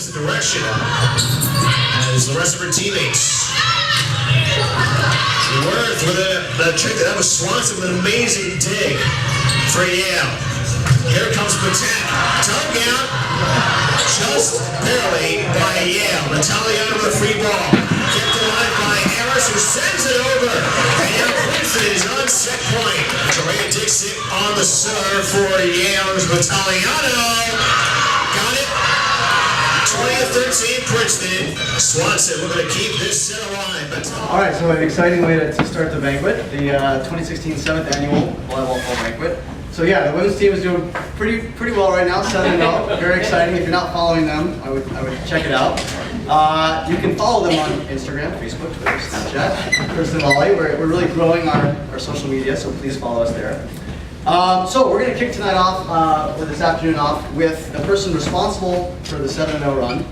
opposite direction as the rest of her teammates. Worth with the trick. That was Swanson with an amazing dig for Yale. Here comes Banquet. Tug out just barely by Yale. Natalia with a free ball. Kept alive by Harris, who sends it over. And now Clemson is on set point. Joanna Dixon on the serve for Yale's Italiano. Got it. 20-13 Princeton. Swanson looking to keep this set alive. All right, so an exciting way to start the banquet, the 2016 7th annual volleyball fall banquet. So yeah, the women's team is doing pretty well right now, 7-0. Very exciting. If you're not following them, I would check it out. You can follow them on Instagram, Facebook, Twitter, Snapchat, Princeton Volley. We're really growing our social media, so please follow us there. So we're going to kick tonight off, or this afternoon off, with the person responsible for the 7-0 run.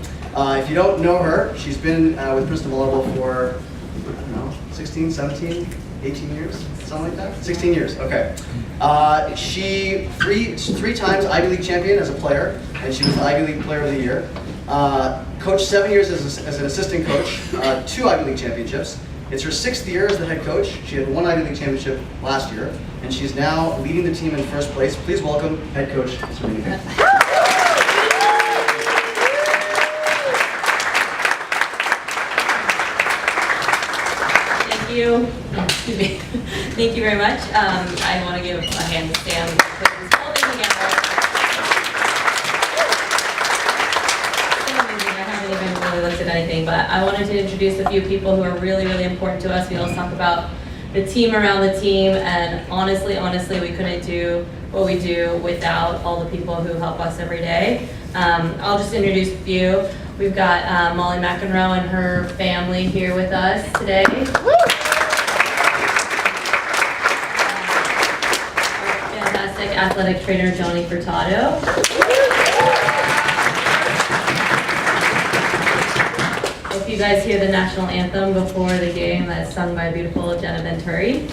If you don't know her, she's been with Princeton Volleyball for, I don't know, 16, 17, 18 years? Something like that? 16 years, okay. She three times Ivy League champion as a player, and she was the Ivy League Player of the Year. Coached 7 years as an assistant coach, 2 Ivy League championships. It's her 6th year as the head coach. She had 1 Ivy League championship last year, and she's now leading the team in first place. Please welcome head coach Serena. Thank you. Excuse me. Thank you very much. I want to give a hand to Sam for putting this whole thing together. I haven't even really looked at anything, but I wanted to introduce a few people who are really, really important to us. We always talk about the team around the team, and honestly, we couldn't do what we do without all the people who help us every day. I'll just introduce a few. We've got Molly McEnroe and her family here with us today. Fantastic athletic trainer, Joni Furtado. If you guys hear the national anthem before the game, that's sung by beautiful Jenna Venturi.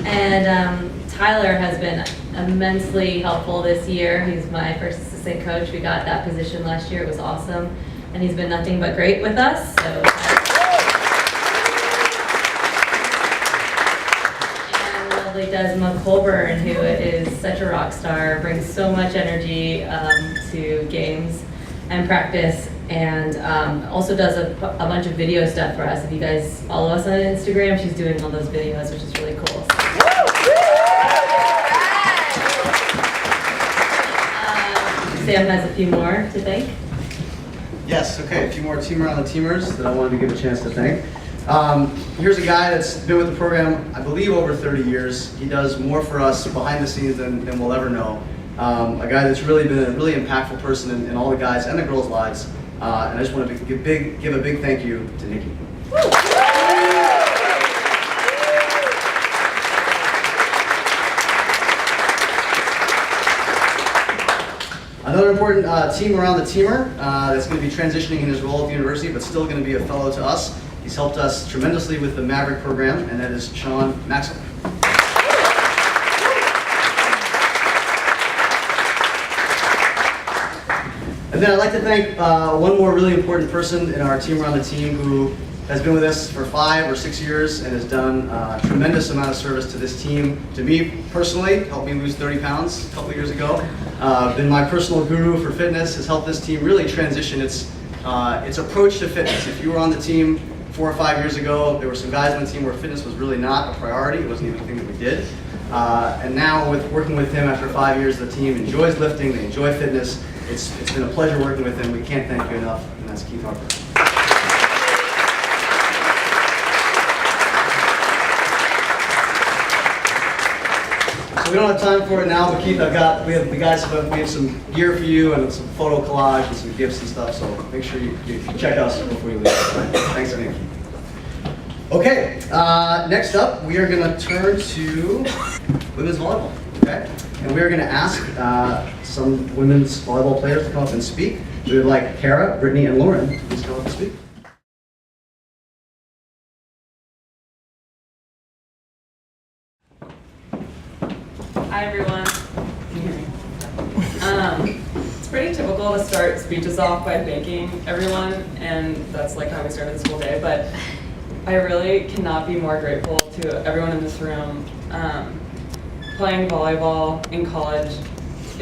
And Tyler has been immensely helpful this year. He's my first assistant coach. We got that position last year. It was awesome. And he's been nothing but great with us. So. And lovely Desma Colburn, who is such a rock star, brings so much energy to games and practice, and also does a bunch of video stuff for us. If you guys follow us on Instagram, she's doing all those videos, which is really cool. Sam has a few more to thank. Yes, okay, a few more team around the teamers that I wanted to give a chance to thank. Here's a guy that's been with the program, I believe, over 30 years. He does more for us behind the scenes than we'll ever know. A guy that's really been a really impactful person in all the guys and the girls' lives. And I just want to give a big thank you to Nikki. Another important team around the teamer that's going to be transitioning in his role at the university, but still going to be a fellow to us. He's helped us tremendously with the Maverick program, and that is Sean Maxwell. And then I'd like to thank one more really important person in our team around the team who has been with us for 5 or 6 years and has done a tremendous amount of service to this team. To me personally, helped me lose 30 pounds a couple years ago. Been my personal guru for fitness, has helped this team really transition its approach to fitness. If you were on the team 4 or 5 years ago, there were some guys on the team where fitness was really not a priority. It wasn't even a thing that we did. And now with working with him after 5 years, the team enjoys lifting, they enjoy fitness. It's been a pleasure working with him. We can't thank you enough, and that's Keith Harper. So we don't have time for it now, but Keith, we have some gear for you and some photo collage and some gifts and stuff. So make sure you check us before you leave. Right? Thanks again, Keith. Okay, next up we are going to turn to women's volleyball. Okay, and we are going to ask some women's volleyball players to come up and speak. We would like Kara, Brittany, and Lauren to please come up and speak. Hi everyone. pretty typical to start speeches off by thanking everyone, and that's like how we started this whole day, but I really cannot be more grateful to everyone in this room. Playing volleyball in college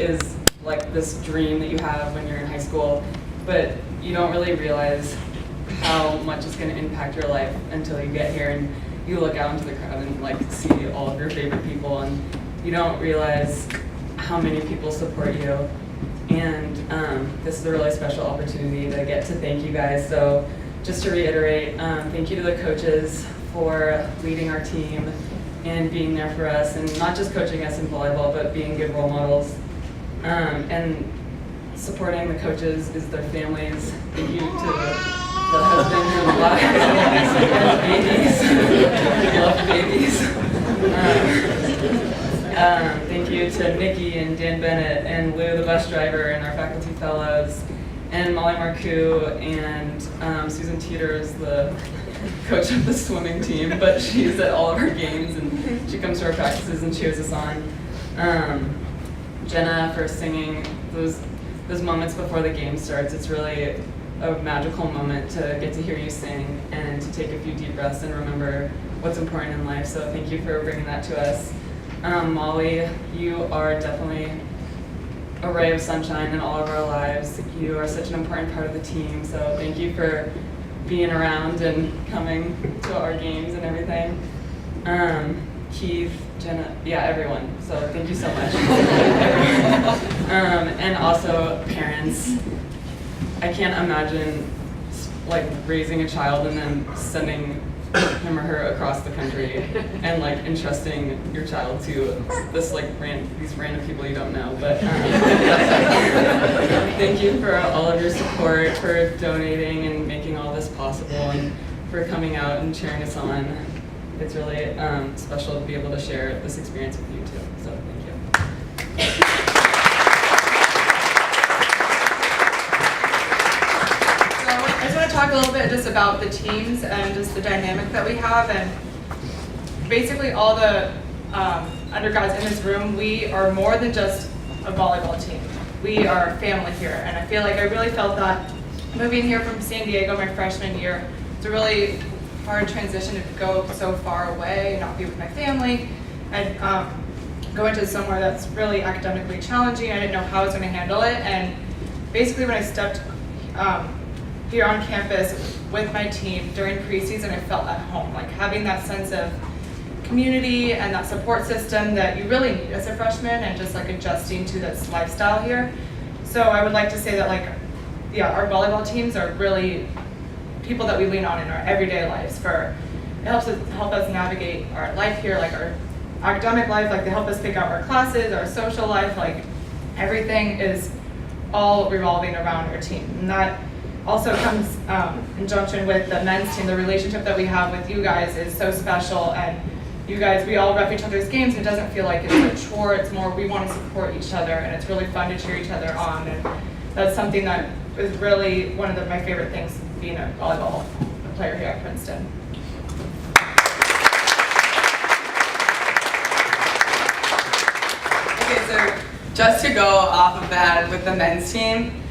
is like this dream that you have when you're in high school, but you don't really realize how much it's going to impact your life until you get here and you look out into the crowd and like see all of your favorite people, and you don't realize how many people support you. And this is a really special opportunity to get to thank you guys. So just to reiterate, thank you to the coaches for leading our team and being there for us, and not just coaching us in volleyball, but being good role models. And supporting the coaches is their families. Thank you to the husband and wives and babies. We love babies. Thank you to Nikki and Dan Bennett and Lou, the bus driver, and our faculty fellows, and Molly Marcoux and Susan Teeters, the coach of the swimming team, but she's at all of our games and she comes to our practices and cheers us on. Jenna for singing those moments before the game starts. It's really a magical moment to get to hear you sing and to take a few deep breaths and remember what's important in life. So thank you for bringing that to us. Molly, you are definitely a ray of sunshine in all of our lives. You are such an important part of the team. So thank you for being around and coming to our games and everything. Keith, Jenna, yeah, everyone. So thank you so much. And also parents. I can't imagine like raising a child and then sending him or her across the country and like entrusting your child to this like these random people you don't know. But thank you for all of your support, for donating and making all this possible, and for coming out and cheering us on. It's really special to be able to share this experience with you too. So thank you. I just want to talk a little bit just about the teams and just the dynamic that we have, and basically all the undergrads in this room, we are more than just a volleyball team. We are family here, and I feel like I really felt that moving here from San Diego my freshman year. It's a really hard transition to go so far away and not be with my family and go into somewhere that's really academically challenging. I didn't know how I was going to handle it, and basically when I stepped here on campus with my team during preseason, I felt at home, like having that sense of community and that support system that you really need as a freshman, and just like adjusting to this lifestyle here. So I would like to say that our volleyball teams are really people that we lean on in our everyday lives. It help us navigate our life here, like our academic life, like they help us pick out our classes, our social life, like everything is all revolving around our team. And that also comes in conjunction with the men's team. The relationship that we have with you guys is so special, and you guys, we all rep each other's games, and it doesn't feel like it's a chore, it's more we want to support each other, and it's really fun to cheer each other on, and that's something that is really one of my favorite things being a volleyball player here at Princeton. Okay, so just to go off of that with the men's team,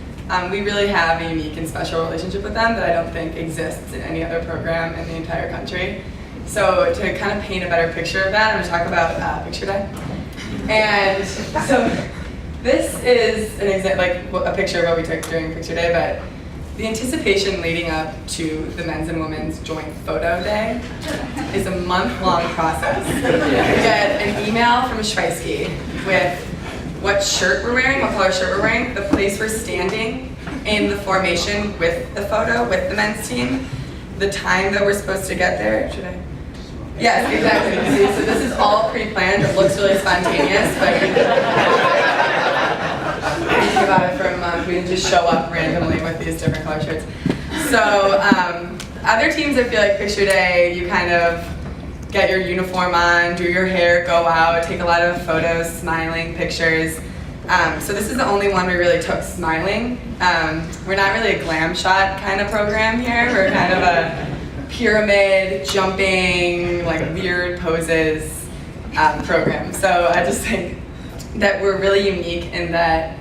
we really have a unique and special relationship with them that I don't think exists in any other program in the entire country. So to kind of paint a better picture of that, I'm going to talk about picture day. And so this is an example, like a picture of what we took during picture day, but the anticipation leading up to the men's and women's joint photo day is a month-long process. We get an email from Schweisky with what shirt we're wearing, what color shirt we're wearing, the place we're standing in the formation with the photo, with the men's team, the time that we're supposed to get there. Should I? Yes, exactly. See, so this is all pre-planned. It looks really spontaneous, but think about it for a month. We didn't just show up randomly with these different color shirts. So other teams, I feel like picture day, you kind of get your uniform on, do your hair, go out, take a lot of photos, smiling pictures. So this is the only one we really took smiling. We're not really a glam shot kind of program here. We're kind of a pyramid, jumping, like weird poses program. So I just think that we're really unique in that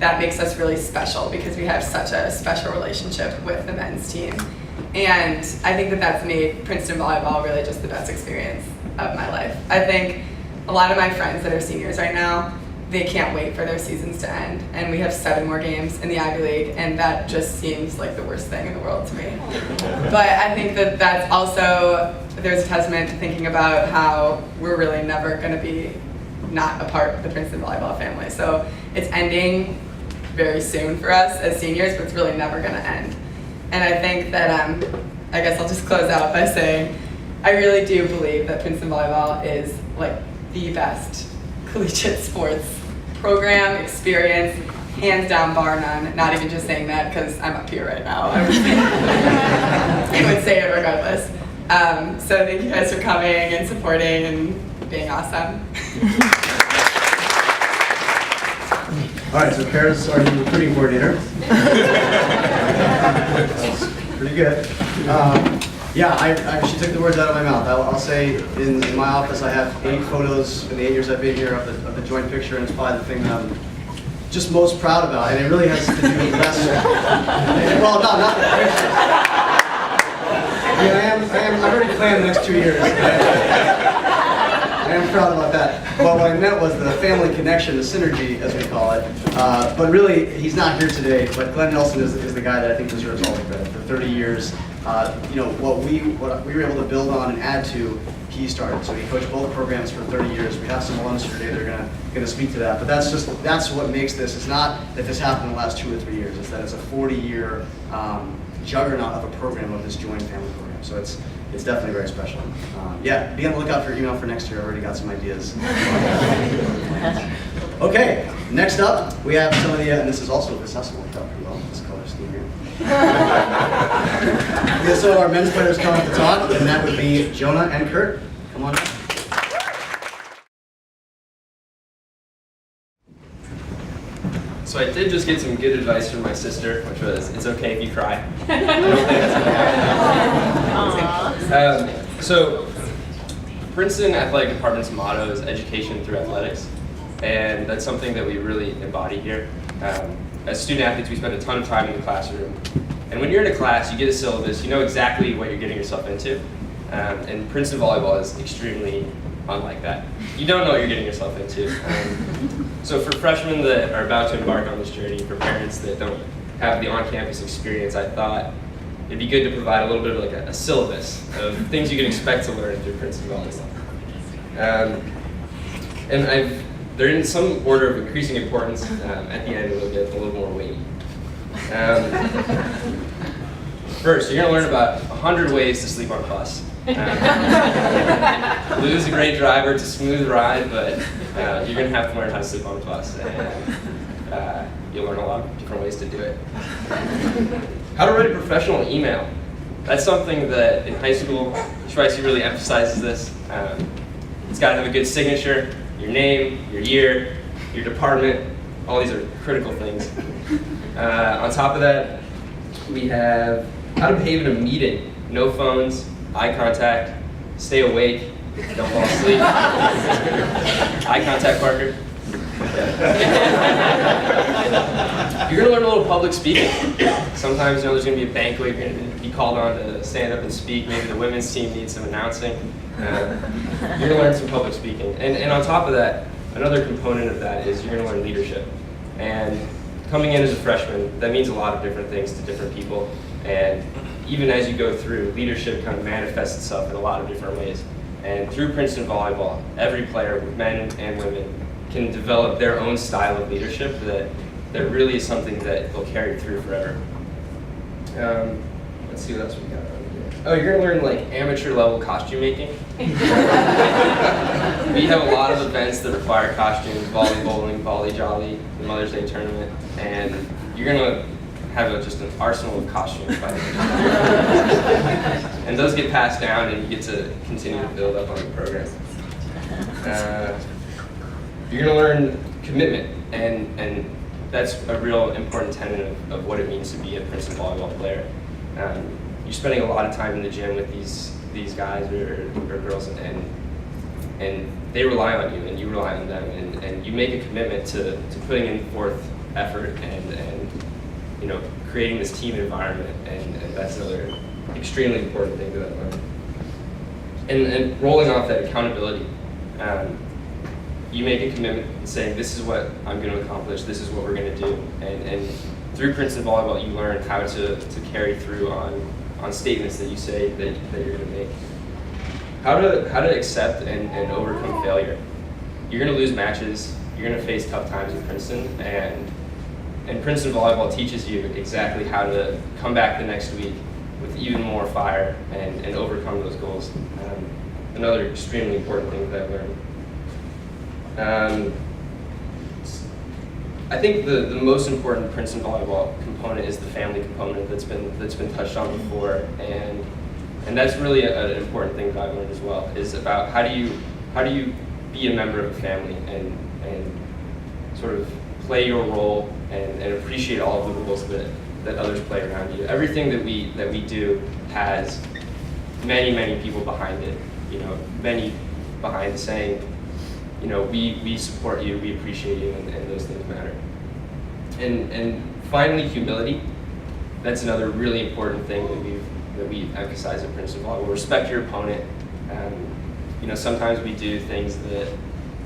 that makes us really special because we have such a special relationship with the men's team. And I think that that's made Princeton volleyball really just the best experience of my life. I think a lot of my friends that are seniors right now, they can't wait for their seasons to end. And we have 7 more games in the Ivy League, and that just seems like the worst thing in the world to me. But I think that that's also, there's a testament to thinking about how we're really never going to be not a part of the Princeton volleyball family. So it's ending very soon for us as seniors, but it's really never going to end. And I think that, I guess I'll just close out by saying, I really do believe that Princeton volleyball is like the best collegiate sports program, experience, hands down, bar none. Not even just saying that because I'm up here right now. I would say it regardless. So thank you guys for coming and supporting and being awesome. All right, so Kara's our new recruiting coordinator. Pretty good. She took the words out of my mouth. I'll say in my office I have 8 photos in the 8 years I've been here of the joint picture, and it's probably the thing that I'm just most proud about, and it really has to do with the best. Well, no, not the picture. I've already planned the next 2 years. I am proud about that. But what I meant was the family connection, the synergy, as we call it. But really, he's not here today, but Glenn Nelson is the guy that I think deserves all the credit. For 30 years, what we were able to build on and add to, he started. So he coached both programs for 30 years. We have some alums here today that are going to speak to that. But that's what makes this. It's not that this happened in the last 2 or 3 years. It's that it's a 40-year juggernaut of a program, of this joint family program. So it's definitely very special. Be on the lookout for your email for next year. I've already got some ideas. Okay, next up we have some of the, and this also worked out pretty well, this color scheme here. So our men's players come up to talk, and that would be Jonah and Kurt. Come on up. So I did just get some good advice from my sister, which was, it's okay if you cry. I don't think that's okay. So Princeton Athletic Department's motto is education through athletics, and that's something that we really embody here. As student athletes, we spend a ton of time in the classroom, and when you're in a class, you get a syllabus, you know exactly what you're getting yourself into, and Princeton volleyball is extremely unlike that. You don't know what you're getting yourself into. So for freshmen that are about to embark on this journey, for parents that don't have the on-campus experience, I thought it'd be good to provide a little bit of like a syllabus of things you can expect to learn through Princeton volleyball. And they're in some order of increasing importance. At the end, it'll get a little more weighty. First, you're going to learn about 100 ways to sleep on a bus. Lose a great driver to smooth ride, but you're going to have to learn how to sleep on a bus, and you'll learn a lot of different ways to do it. How to write a professional email. That's something that in high school, Schweitzer really emphasizes this. It's got to have a good signature, your name, your year, your department. All these are critical things. On top of that, we have how to behave in a meeting. No phones, eye contact, stay awake, don't fall asleep. Eye contact, Parker. You're going to learn a little public speaking. Sometimes there's going to be a banquet, you're going to be called on to stand up and speak. Maybe the women's team needs some announcing. You're going to learn some public speaking. And on top of that, another component of that is you're going to learn leadership. And coming in as a freshman, that means a lot of different things to different people. And even as you go through, leadership kind of manifests itself in a lot of different ways. And through Princeton volleyball, every player, men and women, can develop their own style of leadership that really is something that they'll carry through forever. Let's see what else we got on here. Oh, you're gonna learn like amateur level costume making. We have a lot of events that require costumes, volley bowling, volley jolly, the Mother's Day tournament, and you're gonna have just an arsenal of costumes by the end. And those get passed down and you get to continue to build up on the program. You're going to learn commitment, and that's a real important tenet of what it means to be a Princeton volleyball player. You're spending a lot of time in the gym with these guys or girls, and they rely on you, and you rely on them, and you make a commitment to putting in forth effort and you know, creating this team environment, and that's another extremely important thing that I learned. And rolling off that accountability, you make a commitment saying, this is what I'm going to accomplish, this is what we're going to do, and through Princeton volleyball you learn how to carry through on statements that you say that you're going to make. How to accept and overcome failure. You're going to lose matches, you're going to face tough times in Princeton, and Princeton volleyball teaches you exactly how to come back the next week with even more fire and overcome those goals. Another extremely important thing that I learned. I think the most important Princeton volleyball component is the family component that's been touched on before, and that's really an important thing that I've learned as well, is about how do you be a member of a family and sort of play your role and appreciate all of the roles that others play around you. Everything that we do has many people behind it. You know, many behind saying, you know, we support you, we appreciate you, and those things matter. And finally, humility. That's another really important thing that we emphasize at Princeton Volleyball. Respect your opponent. You know, sometimes we do things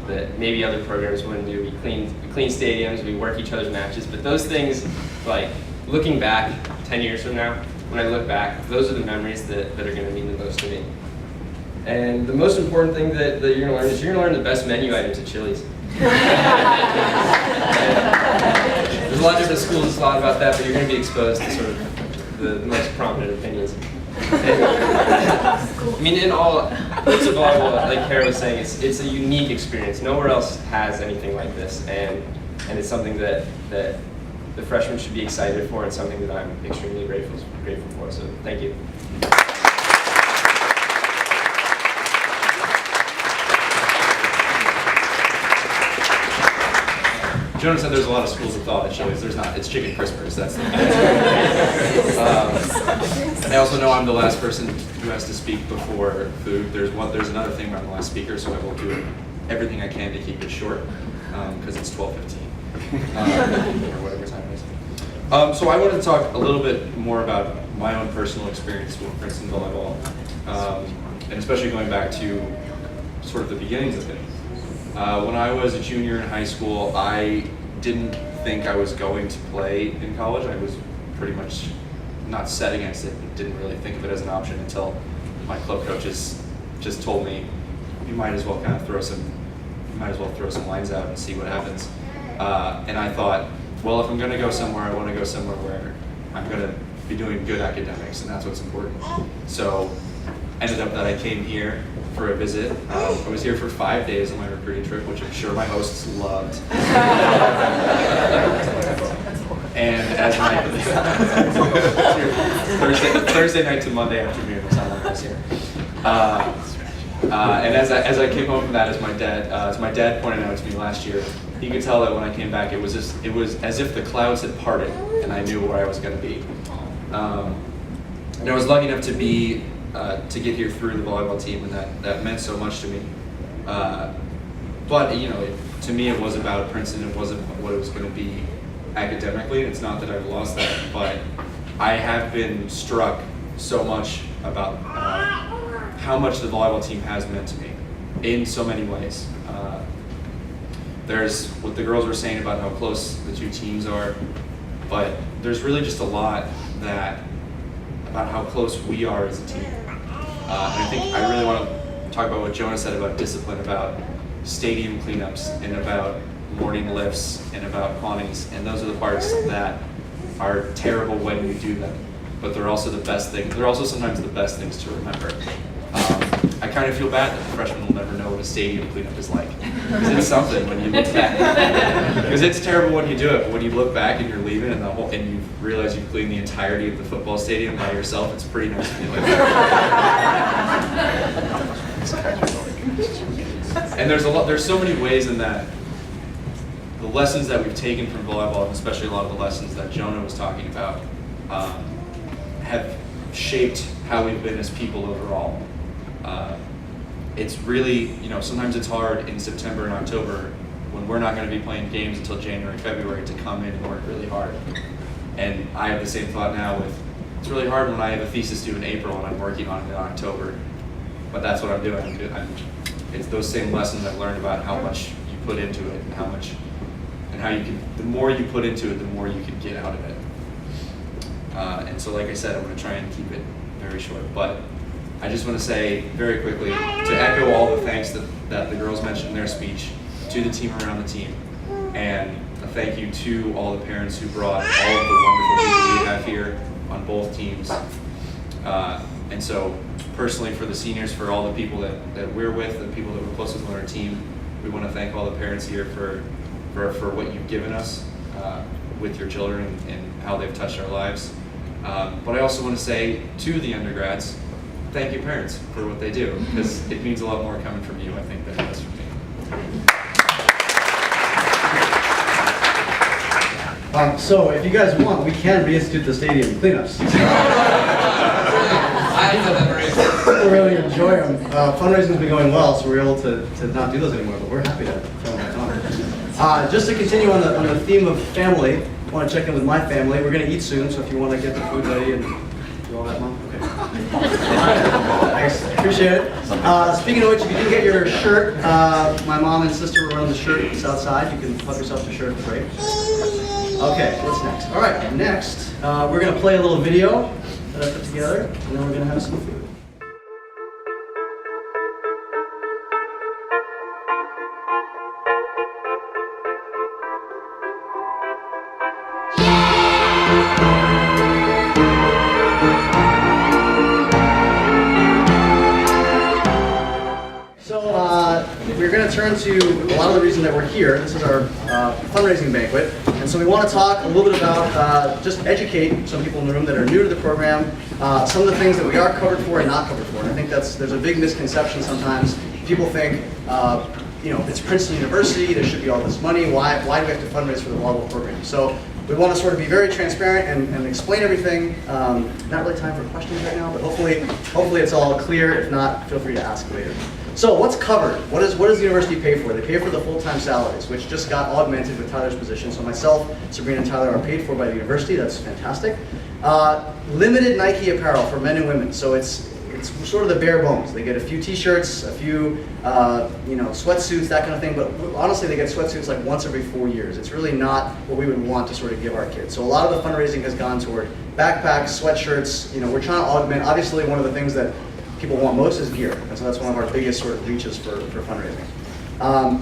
that maybe other programs wouldn't do. We clean stadiums, we work each other's matches, but those things, like looking back 10 years from now, when I look back, those are the memories that are going to mean the most to me. And the most important thing that you're going to learn is you're going to learn the best menu items at Chili's. There's a lot of different schools that thought about that, but you're going to be exposed to sort of the most prominent opinions. I mean, in all, Princeton volleyball, like Kara was saying, it's a unique experience. Nowhere else has anything like this, and it's something that the freshmen should be excited for, and something that I'm extremely grateful for. So, thank you. Jonah said there's a lot of schools of thought at Chili's. There's not. It's chicken crispers. That's the I also know I'm the last person who has to speak before food. There's another thing where I'm the last speaker, so I will do everything I can to keep it short, because it's 12:15 or whatever time it is. So I wanted to talk a little bit more about my own personal experience with Princeton volleyball, and especially going back to sort of the beginnings of it. When I was a junior in high school, I didn't think I was going to play in college. I was pretty much not set against it, but didn't really think of it as an option until my club coaches just told me, you might as well throw some lines out and see what happens. And I thought, well, if I'm going to go somewhere, I want to go somewhere where I'm going to be doing good academics, and that's what's important. So ended up that I came here for a visit. I was here for 5 days on my recruiting trip, which I'm sure my hosts loved. And as my Thursday night to Monday afternoon was how long I was here. And as I came home from that, as my dad pointed out to me last year, you could tell that when I came back, it was as if the clouds had parted, and I knew where I was going to be. And I was lucky enough to get here through the volleyball team, and that meant so much to me. But you know, to me, it was about Princeton. It wasn't what it was going to be academically. It's not that I've lost that, but I have been struck so much about how much the volleyball team has meant to me in so many ways. There's what the girls were saying about how close the two teams are, but there's really just a lot about how close we are as a team. And I think I really want to talk about what Jonah said about discipline, about stadium cleanups, and about morning lifts, and about quantities. And those are the parts that are terrible when you do them, but they're also the best thing. They're also sometimes the best things to remember. I kind of feel bad that the freshmen will never know what a stadium cleanup is like, because it's something when you look back. Because it's terrible when you do it, but when you look back and you're leaving and you realize you've cleaned the entirety of the football stadium by yourself, it's a pretty nice feeling. And there's so many ways in that the lessons that we've taken from volleyball, and especially a lot of the lessons that Jonah was talking about, have shaped how we've been as people overall. It's really, sometimes it's hard in September and October when we're not going to be playing games until January, February, to come in and work really hard. And I have the same thought now with, it's really hard when I have a thesis due in April and I'm working on it in October. But that's what I'm doing. It's those same lessons I've learned about how much you put into it and how you can, the more you put into it, the more you can get out of it. And so like I said, I'm going to try and keep it very short. But I just want to say very quickly, to echo all the thanks that the girls mentioned in their speech, to the team around the team, and a thank you to all the parents who brought all of the wonderful people we have here on both teams. And so personally for the seniors, for all the people that we're with, the people that we're closest with on our team, we want to thank all the parents here for what you've given us with your children and how they've touched our lives. But I also want to say to the undergrads, thank you parents for what they do, because it means a lot more coming from you, I think, than it does from me. So if you guys want, we can reinstitute the stadium cleanups. I really enjoy them. Fundraising's been going well, so we're able to not do those anymore, but we're happy to throw them back on. Just to continue on the theme of family, I want to check in with my family. We're going to eat soon, so if you want to get the food ready and do all that, Mom? Okay. Thanks, appreciate it. Speaking of which, if you didn't get your shirt, my mom and sister were wearing the shirt. It's outside. You can help yourself to shirt at the break. Okay, what's next? All right, next, we're going to play a little video that I put together, and then we're going to have some food. We're going to turn to a lot of the reason that we're here. This is our fundraising banquet. And so we want to talk a little bit about, just educate some people in the room that are new to the program, some of the things that we are covered for and not covered for. And I think there's a big misconception sometimes. People think, it's Princeton University, there should be all this money, why do we have to fundraise for the volleyball program? So we want to sort of be very transparent and explain everything. Not really time for questions right now, but hopefully it's all clear. If not, feel free to ask later. So what's covered? What does the university pay for? They pay for the full-time salaries, which just got augmented with Tyler's position. So myself, Sabrina, and Tyler are paid for by the university. That's fantastic. Limited Nike apparel for men and women. So it's sort of the bare bones. They get a few T-shirts, a few sweatsuits, that kind of thing. But honestly, they get sweatsuits like once every 4 years. It's really not what we would want to sort of give our kids. So a lot of the fundraising has gone toward backpacks, sweatshirts. We're trying to augment. Obviously, one of the things that people want most is gear, and so that's one of our biggest sort of reaches for fundraising.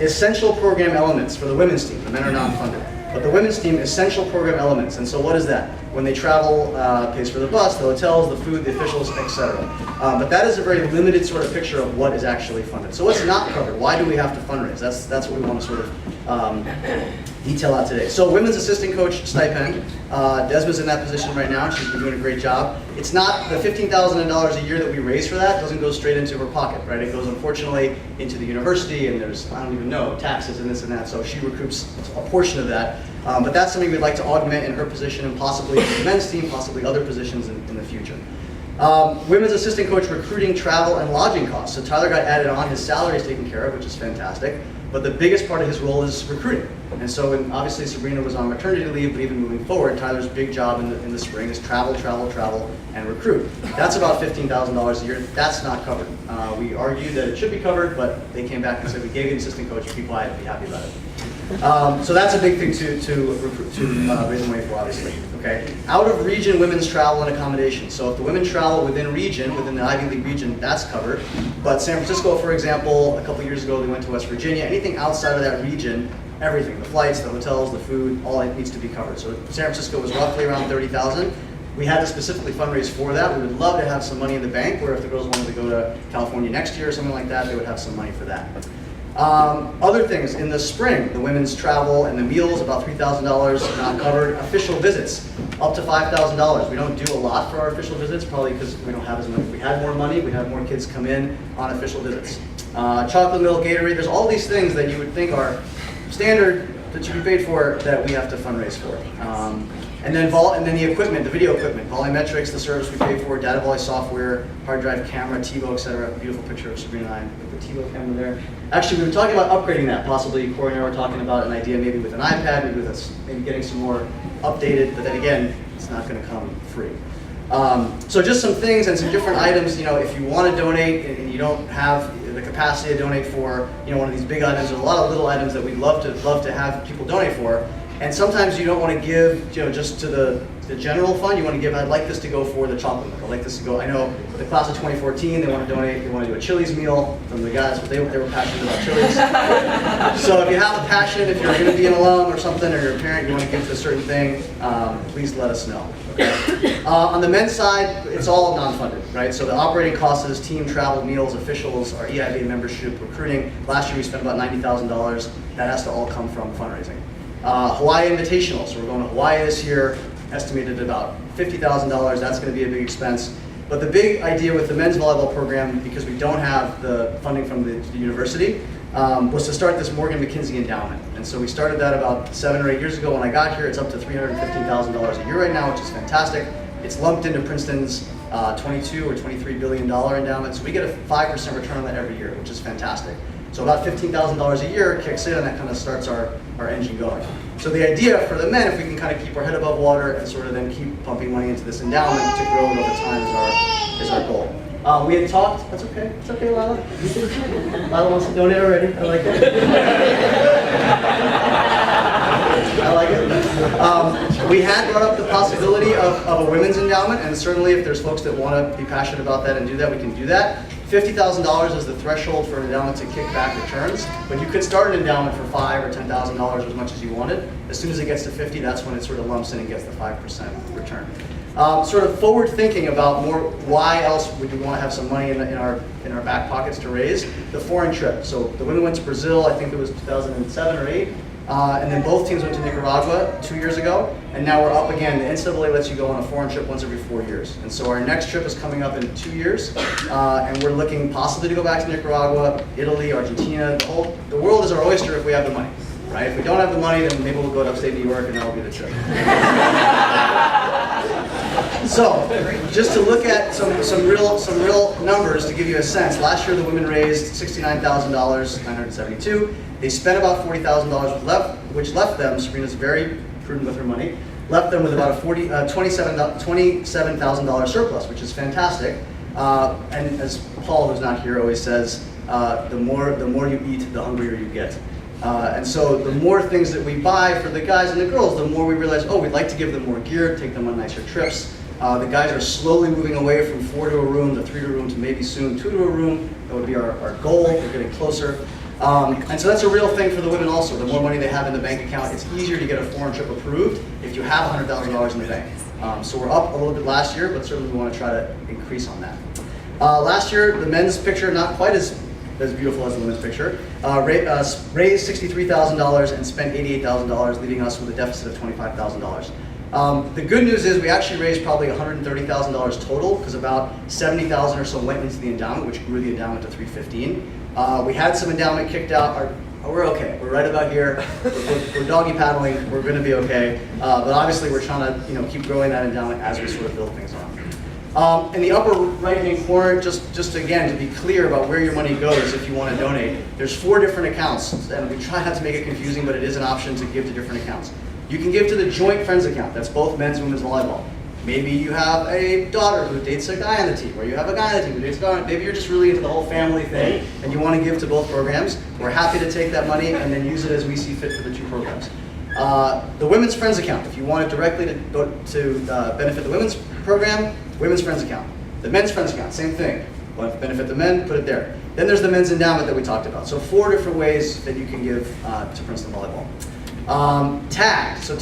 Essential program elements for the women's team. The men are not funded. But the women's team, essential program elements. And so what is that? When they travel, pays for the bus, the hotels, the food, the officials, etc. But that is a very limited sort of picture of what is actually funded. So what's not covered? Why do we have to fundraise? That's what we want to sort of detail out today. So women's assistant coach stipend. Desma's in that position right now. She's been doing a great job. It's not the $15,000 a year that we raise for that doesn't go straight into her pocket, right? It goes unfortunately into the university, and there's, I don't even know, taxes and this and that. So she recoups a portion of that. But that's something we'd like to augment in her position and possibly in the men's team, possibly other positions in the future. Women's assistant coach recruiting, travel, and lodging costs. So Tyler got added on. His salary is taken care of, which is fantastic. But the biggest part of his role is recruiting. And so obviously Sabrina was on maternity leave, but even moving forward, Tyler's big job in the spring is travel, and recruit. That's about $15,000 a year. That's not covered. We argued that it should be covered, but they came back and said, we gave you an assistant coach, be quiet, be happy about it. So that's a big thing to raise money for, obviously. Okay. Out of region women's travel and accommodation. So if the women travel within the Ivy League region, that's covered. But San Francisco, for example, a couple years ago they went to West Virginia. Anything outside of that region, everything, the flights, the hotels, the food, all it needs to be covered. So San Francisco was roughly around $30,000. We had to specifically fundraise for that. We would love to have some money in the bank, where if the girls wanted to go to California next year or something like that, they would have some money for that. Other things, in the spring, the women's travel and the meals, about $3,000 not covered. Official visits, up to $5,000. We don't do a lot for our official visits, probably because we don't have as much. If we had more money, we'd have more kids come in on official visits. Chocolate milk, Gatorade, there's all these things that you would think are standard that you be paid for that we have to fundraise for. And then the equipment, the video equipment, volumetrics, the service we pay for, data volley software, hard drive, camera, TiVo, etc. Beautiful picture of Sabrina and I with the TiVo camera there. Actually, we were talking about upgrading that. Possibly, Corey and I were talking about an idea maybe with an iPad, maybe getting some more updated. But then again, it's not going to come free. So just some things and some different items. If you want to donate and you don't have the capacity to donate for one of these big items, there's a lot of little items that we'd love to have people donate for. And sometimes you don't want to give just to the general fund. You want to give, I'd like this to go for the chocolate milk. I'd like this to go, I know the class of 2014, they want to donate, they want to do a Chili's meal from the guys, but they were passionate about Chili's. So if you have a passion, if you're going to be an alum or something, or you're a parent, you want to give to a certain thing, please let us know. Okay? On the men's side, it's all non-funded, right? So the operating costs is team travel, meals, officials, our EIB membership, recruiting. Last year we spent about $90,000. That has to all come from fundraising. Hawaii Invitational, so we're going to Hawaii this year, estimated at about $50,000. That's going to be a big expense. But the big idea with the men's volleyball program, because we don't have the funding from the university, was to start this Morgan McKinsey endowment. And so we started that about 7 or 8 years ago when I got here. It's up to $315,000 a year right now, which is fantastic. It's lumped into Princeton's $22 or $23 billion endowment. So we get a 5% return on that every year, which is fantastic. So about $15,000 a year kicks in, and that kind of starts our engine going. So the idea for the men, if we can kind of keep our head above water and sort of then keep pumping money into this endowment to grow it over time is our goal. We had talked, that's okay, it's okay, Lila. Lila wants to donate already, I like it. I like it. We had brought up the possibility of a women's endowment, and certainly if there's folks that want to be passionate about that and do that, we can do that. $50,000 is the threshold for an endowment to kick back returns, but you could start an endowment for $5,000 or $10,000 as much as you wanted. As soon as it gets to 50, that's when it sort of lumps in and gets the 5% return. Sort of forward thinking about more, why else would you want to have some money in our back pockets to raise? The foreign trip. So the women went to Brazil, I think it was 2007 or 8. And then both teams went to Nicaragua 2 years ago, and now we're up again. The NCAA lets you go on a foreign trip once every 4 years. And so our next trip is coming up in 2 years, and we're looking possibly to go back to Nicaragua, Italy, Argentina. The world is our oyster if we have the money, right? If we don't have the money, then maybe we'll go to upstate New York and that'll be the trip. So, just to look at some real numbers to give you a sense. Last year the women raised $69,000, $972. They spent about $40,000 which left them, Sabrina's very prudent with her money, left them with about a $27,000 surplus, which is fantastic. And as Paul, who's not here, always says, the more you eat, the hungrier you get. And so the more things that we buy for the guys and the girls, the more we realize, oh, we'd like to give them more gear, take them on nicer trips. The guys are slowly moving away from 4 to a room to 3 to a room to maybe soon 2 to a room. That would be our goal. We're getting closer. And so that's a real thing for the women also. The more money they have in the bank account, it's easier to get a foreign trip approved if you have $100,000 in the bank. So we're up a little bit last year, but certainly we want to try to increase on that. Last year, the men's picture, not quite as beautiful as the women's picture, raised $63,000 and spent $88,000, leaving us with a deficit of $25,000. The good news is we actually raised probably $130,000 total, because about $70,000 or so went into the endowment, which grew the endowment to $315,000. We had some endowment kicked out. We're okay. We're right about here. We're doggy paddling. We're going to be okay. But obviously, we're trying to keep growing that endowment as we sort of build things on. In the upper right-hand corner, just again to be clear about where your money goes if you want to donate, there's 4 different accounts, and we try not to make it confusing, but it is an option to give to different accounts. You can give to the joint friends account. That's both men's and women's volleyball. Maybe you have a daughter who dates a guy on the team, or you have a guy on the team who dates a daughter. Maybe you're just really into the whole family thing, and you want to give to both programs. We're happy to take that money and then use it as we see fit for the 2 programs. The women's friends account, if you want it directly to benefit the women's program, women's friends account. The men's friends account, same thing. Want to benefit the men, put it there. Then there's the men's endowment that we talked about. So 4 different ways that you can give to Princeton Volleyball. TAG. So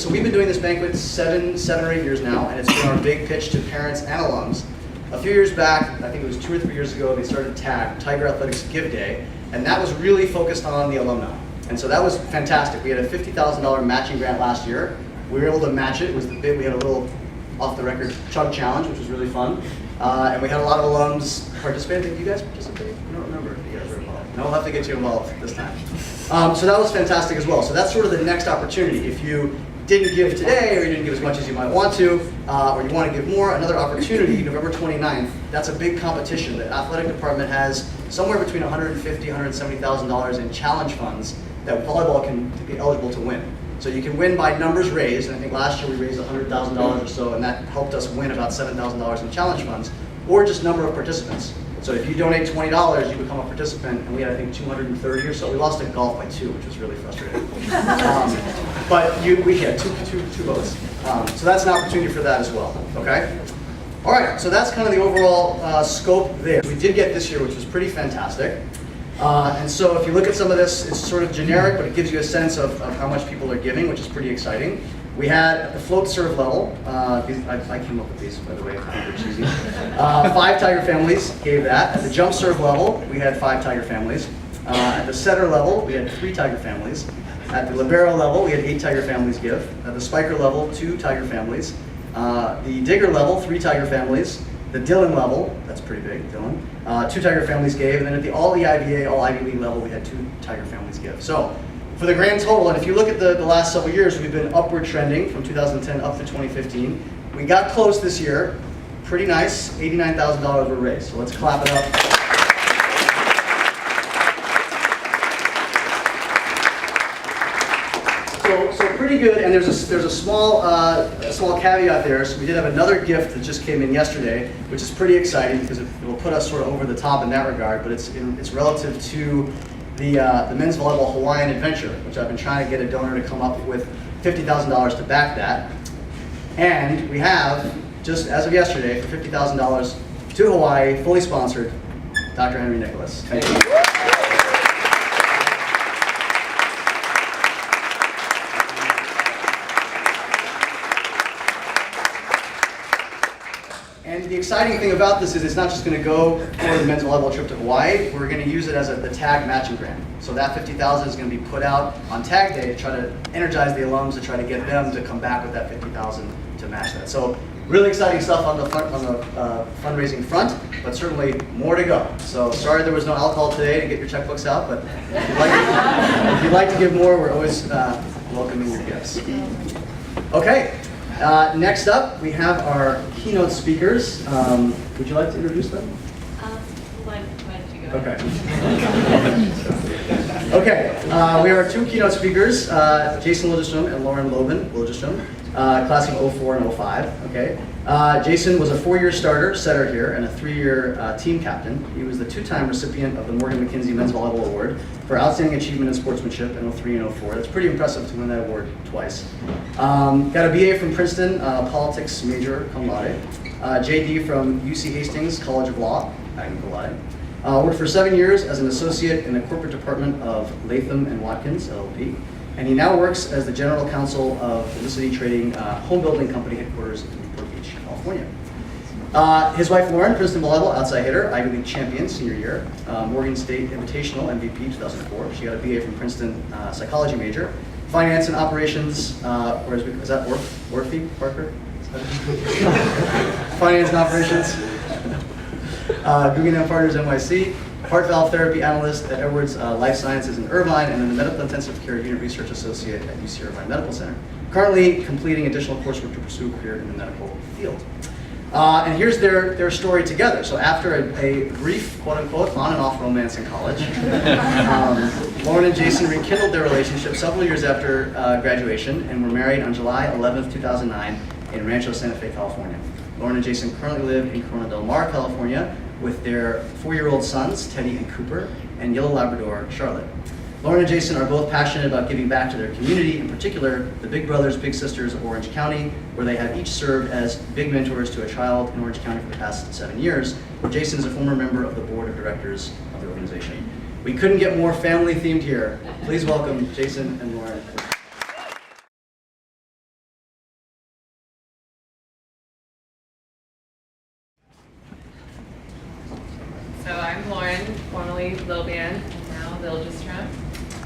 we've been doing this banquet 7 or 8 years now, and it's been our big pitch to parents and alums. A few years back, I think it was 2 or 3 years ago, they started TAG, Tiger Athletics Give Day, and that was really focused on the alumni. And so that was fantastic. We had a $50,000 matching grant last year. We were able to match it. It was the big. We had a little off-the-record chug challenge, which was really fun. And we had a lot of alums participate. Did you guys participate? I don't remember if you guys were involved. No, we'll have to get you involved this time. So that was fantastic as well. So that's sort of the next opportunity. If you didn't give today, or you didn't give as much as you might want to, or you want to give more, another opportunity, November 29th, that's a big competition. The athletic department has somewhere between $150,000 $170,000 in challenge funds that volleyball can be eligible to win. So you can win by numbers raised, and I think last year we raised $100,000 or so, and that helped us win about $7,000 in challenge funds, or just number of participants. So if you donate $20, you become a participant, and we had, I think, 230 or so. We lost in golf by 2, which was really frustrating. But we had two votes. So that's an opportunity for that as well, okay? All right, so that's kind of the overall scope there. We did get this year, which was pretty fantastic. And so if you look at some of this, it's sort of generic, but it gives you a sense of how much people are giving, which is pretty exciting. We had at the float serve level, I came up with these, by the way, kind of cheesy. 5 Tiger families gave that. At the jump serve level, we had 5 Tiger families. At the setter level, we had 3 Tiger families. At the libero level, we had 8 Tiger families give. At the spiker level, 2 Tiger families. The digger level, 3 Tiger families. The Dillon level, that's pretty big, Dillon, 2 Tiger families gave. And then at the all EIVA, all Ivy League level, we had 2 Tiger families give. So for the grand total, and if you look at the last several years, we've been upward trending from 2010 up to 2015. We got close this year, pretty nice, $89,000 were raised. So let's clap it up. So pretty good, and there's a small caveat there. So we did have another gift that just came in yesterday, which is pretty exciting because it will put us sort of over the top in that regard. But it's relative to the men's volleyball Hawaiian adventure, which I've been trying to get a donor to come up with $50,000 to back that. And we have, just as of yesterday, for $50,000 to Hawaii, fully sponsored, Dr. Henry Nicholas. Thank you. And the exciting thing about this is it's not just going to go for the men's volleyball trip to Hawaii. We're going to use it as the tag matching grant. So that $50,000 is going to be put out on tag day to try to energize the alums, to try to get them to come back with that $50,000 to match that. So really exciting stuff on the fundraising front, but certainly more to go. So sorry there was no alcohol today to get your checkbooks out, but if you'd like to give more, we're always welcoming your gifts. Okay. Next up, we have our keynote speakers. Would you like to introduce them? Why don't you go? Okay. Okay, we have our 2 keynote speakers, Jason Liljeström and Lauren Liljeström, class of 04 and 05. Okay. Jason was a 4-year starter, setter here, and a 3-year team captain. He was the 2-time recipient of the Morgan McKinsey Men's Volleyball Award for Outstanding Achievement in Sportsmanship in 03 and 04. That's pretty impressive to win that award twice. Got a BA from Princeton, politics major, cum laude. JD from UC Hastings College of Law, magna cum laude. Worked for 7 years as an associate in the corporate department of Latham & Watkins, LLP. And he now works as the general counsel of Felicity Trading Home Building Company headquarters in Newport Beach, California. His wife Lauren, Princeton volleyball outside hitter, Ivy League champion senior year, Morgan State Invitational MVP 2004. She got a BA from Princeton psychology major, finance and operations. Is that Worthy Parker? Finance and operations. Guggenheim Partners NYC. Heart valve therapy analyst at Edwards Life Sciences in Irvine, and then the medical intensive care unit research associate at UC Irvine Medical Center. Currently completing additional coursework to pursue a career in the medical field. And here's their story together. So after a brief, quote unquote, on and off romance in college, Lauren and Jason rekindled their relationship several years after graduation and were married on July 11th, 2009 in Rancho Santa Fe, California. Lauren and Jason currently live in Corona del Mar, California, with their 4-year-old sons, Teddy and Cooper, and yellow Labrador, Charlotte. Lauren and Jason are both passionate about giving back to their community, in particular, the Big Brothers Big Sisters of Orange County, where they have each served as big mentors to a child in Orange County for the past 7 years. Jason is a former member of the board of directors of the organization. We couldn't get more family themed here. Please welcome Jason and Lauren. So I'm Lauren, formerly Lilbian, and now Liljeström.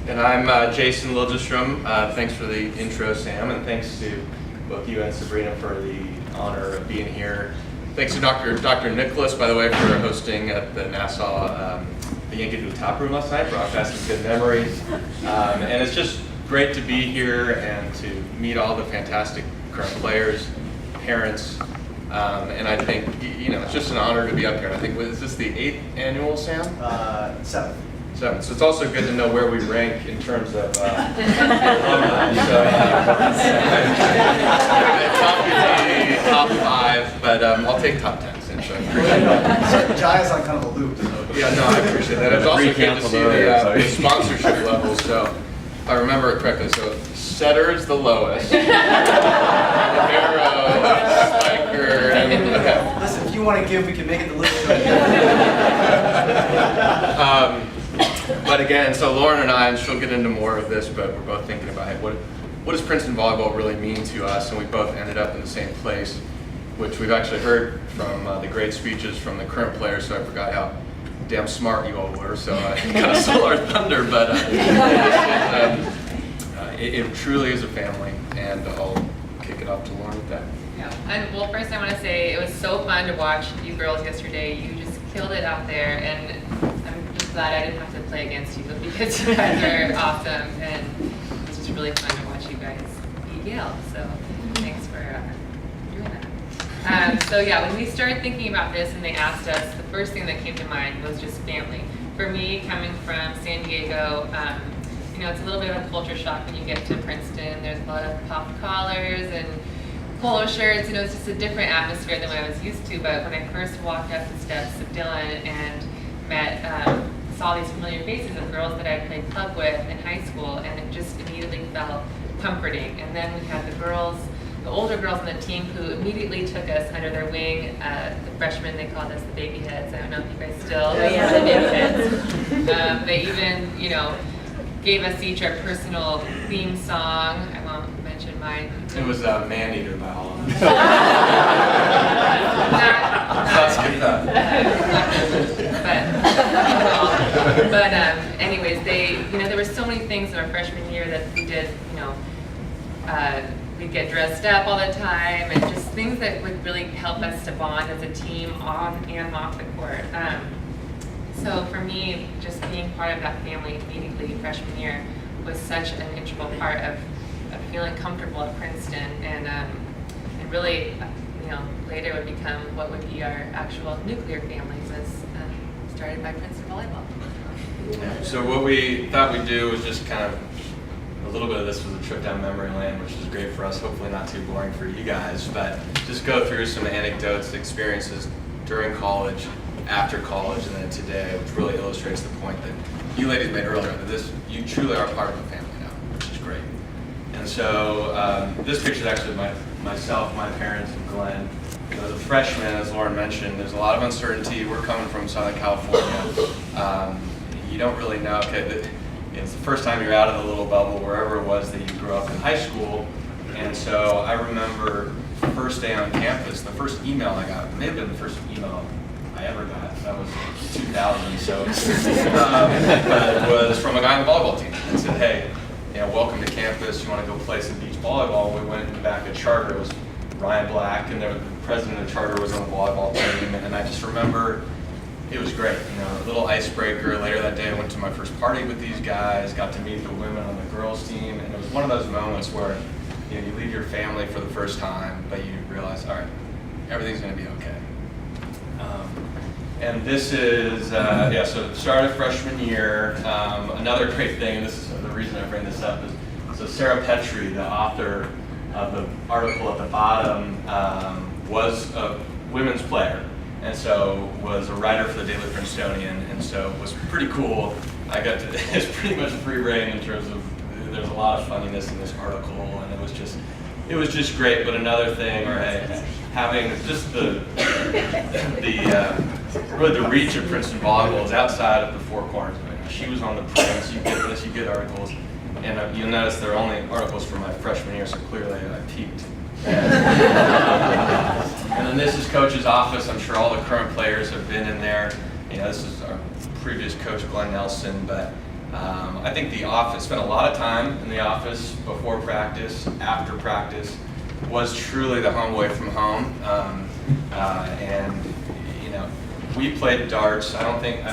And I'm Jason Liljeström. Thanks for the intro, Sam, and thanks to both you and Sabrina for the honor of being here. Thanks to Dr. Nicholas, by the way, for hosting at the Nassau, the Yankee Doodle Tap Room last night, broadcasting good memories. And it's just great to be here and to meet all the fantastic current players, parents, and I think, it's just an honor to be up here. And I think, is this the 8th annual, Sam? 7th. 7th. So it's also good to know where we rank in terms of alumni. So, top 5, but I'll take top 10. So I appreciate that. Jai is on kind of a loop. So. Yeah, no, I appreciate that. It's also good to see the sponsorship levels. So if I remember it correctly, so Setter is the lowest. Romero, Spiker, and Listen, if you want to give, we can make it the list. But again, so Lauren and I, and she'll get into more of this, but we're both thinking about it. What does Princeton volleyball really mean to us? And we both ended up in the same place, which we've actually heard from the great speeches from the current players, so I forgot how damn smart you all were, so I kind of stole our thunder, but it truly is a family, and I'll kick it off to Lauren with that. Yeah, and well, first I want to say it was so fun to watch you girls yesterday. You just killed it out there, and I'm just glad I didn't have to play against you because you guys are awesome, and it was just really fun to watch you guys beat Yale, so thanks for doing that. So yeah, when we started thinking about this and they asked us, the first thing that came to mind was just family. For me, coming from San Diego, it's a little bit of a culture shock when you get to Princeton. There's a lot of popped collars and polo shirts. It's just a different atmosphere than what I was used to. But when I first walked up the steps of Dillon and saw these familiar faces of girls that I played club with in high school, and it just immediately felt comforting. And then we had the older girls on the team who immediately took us under their wing. The freshmen, they called us the baby heads. I don't know if you guys still. Oh, yeah, the baby heads. They even, gave us each our personal theme song. I won't mention mine. It was Man-Eater by all of us. Let's skip that. But anyways, there were so many things in our freshman year that we did, we'd get dressed up all the time, and just things that would really help us to bond as a team on and off the court. So for me, just being part of that family immediately freshman year was such an integral part of feeling comfortable at Princeton, and really, later would become what would be our actual nuclear families, as started by Princeton volleyball. Yeah, so what we thought we'd do was just kind of, a little bit of this was a trip down memory lane, which is great for us, hopefully not too boring for you guys, but just go through some anecdotes, experiences during college, after college, and then today, which really illustrates the point that you ladies made earlier, that you truly are part of the family now, which is great. And so this picture is actually myself, my parents, and Glenn. As a freshman, as Lauren mentioned, there's a lot of uncertainty. We're coming from Southern California. You don't really know, it's the first time you're out of the little bubble, wherever it was that you grew up in high school. And so I remember the first day on campus, the first email I got, it may have been the first email I ever got. That was 2000, so but it was from a guy on the volleyball team and said, hey, welcome to campus. You want to go play some beach volleyball? We went in the back of charter. It was Ryan Black, and the president of charter was on the volleyball team. And I just remember it was great. A little icebreaker. Later that day, I went to my first party with these guys. Got to meet the women on the girls team, and it was one of those moments where you leave your family for the first time, but you realize, all right, everything's going to be okay. And this is, so the start of freshman year. Another great thing, and this is the reason I bring this up, is so Sarah Petrie, the author of the article at the bottom, was a women's player, and so was a writer for the Daily Princetonian, and so it was pretty cool. I got to, it's pretty much free reign in terms of, there's a lot of funniness in this article, and it was just great. But another thing, having just really the reach of Princeton volleyball is outside of the four corners. She was on the Prince. You get this, you get articles, and you'll notice they're only articles from my freshman year, so clearly I peaked. And then this is Coach's office. I'm sure all the current players have been in there. This is our previous coach, Glenn Nelson, but I think the office, spent a lot of time in the office before practice, after practice, was truly the home away from home. And we played darts. I